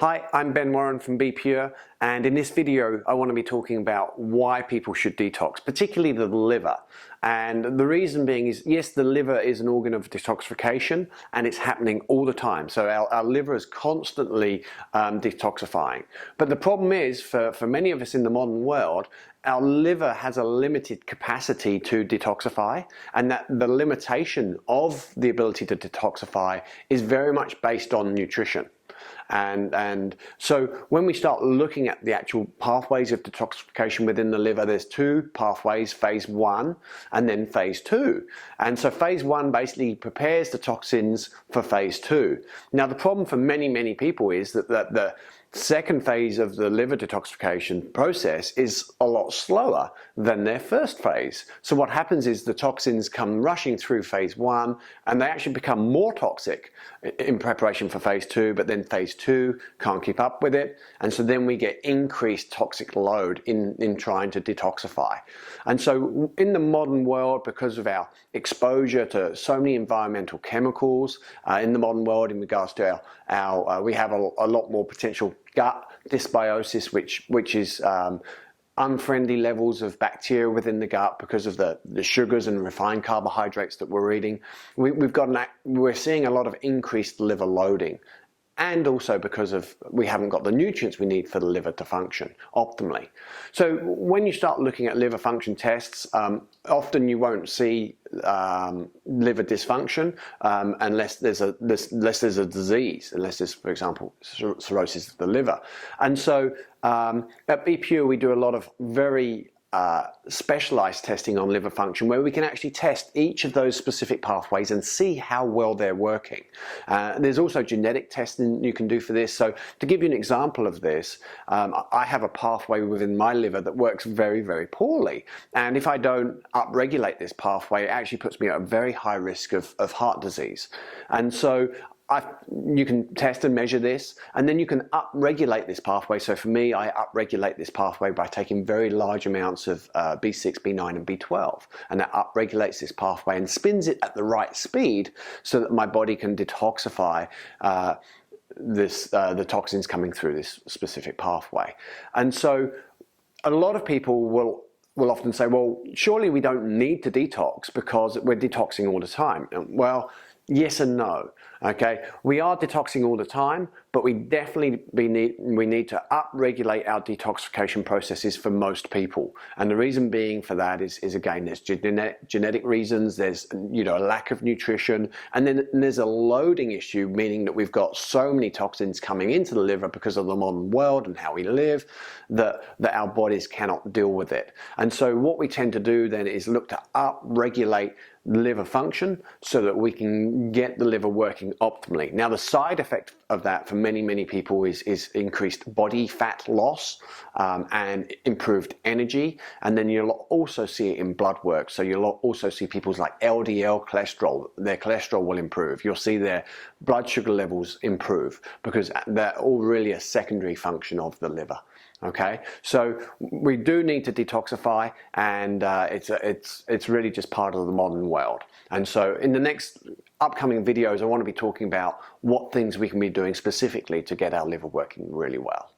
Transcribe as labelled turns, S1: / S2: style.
S1: Hi, I'm Ben Warren from Be Pure, and in this video I want to be talking about why people should detox, particularly the liver. And the reason being is, yes, the liver is an organ of detoxification and it's happening all the time. So our liver is constantly detoxifying. But the problem is, for many of us in the modern world, our liver has a limited capacity to detoxify, and that the limitation of the ability to detoxify is very much based on nutrition. And so when we start looking at the actual pathways of detoxification within the liver, there's two pathways, phase 1 and then phase 2. And so phase 1 basically prepares the toxins for phase 2. Now the problem for many people is that the second phase of the liver detoxification process is a lot slower than their first phase. So what happens is the toxins come rushing through phase 1 and they actually become more toxic in preparation for phase 2, but then phase 2 can't keep up with it, and so then we get increased toxic load in trying to detoxify. And so in the modern world, because of our exposure to so many environmental chemicals in the modern world, in regards to our we have a lot more potential gut dysbiosis, which is unfriendly levels of bacteria within the gut because of the sugars and refined carbohydrates that we're eating. We're seeing a lot of increased liver loading, and also because of we haven't got the nutrients we need for the liver to function optimally. So when you start looking at liver function tests, often you won't see liver dysfunction unless there's a disease, unless there's, for example, cirrhosis of the liver. And so at Be Pure we do a lot of very specialized testing on liver function, where we can actually test each of those specific pathways and see how well they're working. There's also genetic testing you can do for this. So to give you an example of this, I have a pathway within my liver that works very poorly, and if I don't upregulate this pathway, it actually puts me at a very high risk of heart disease. And so you can test and measure this, and then you can upregulate this pathway. So for me, I upregulate this pathway by taking very large amounts of B6, B9 and B12, and that upregulates this pathway and spins it at the right speed so that my body can detoxify the toxins coming through this specific pathway. And so a lot of people will often say, well, surely we don't need to detox because we're detoxing all the time. Well, yes and no. Okay, we are detoxing all the time, but we definitely need to upregulate our detoxification processes for most people. And the reason being for that is again, there's genetic reasons, there's a lack of nutrition, and then there's a loading issue, meaning that we've got so many toxins coming into the liver because of the modern world and how we live that our bodies cannot deal with it. And so what we tend to do then is look to upregulate liver function so that we can get the liver working optimally. Now the side effect of that for many people is increased body fat loss and improved energy, and then you'll also see it in blood work. So you'll also see people's like LDL cholesterol, their cholesterol will improve. You'll see their blood sugar levels improve because they're all really a secondary function of the liver. Okay, so we do need to detoxify, and it's really just part of the modern world. And so in the next upcoming videos, I want to be talking about what things we can be doing specifically to get our liver working really well.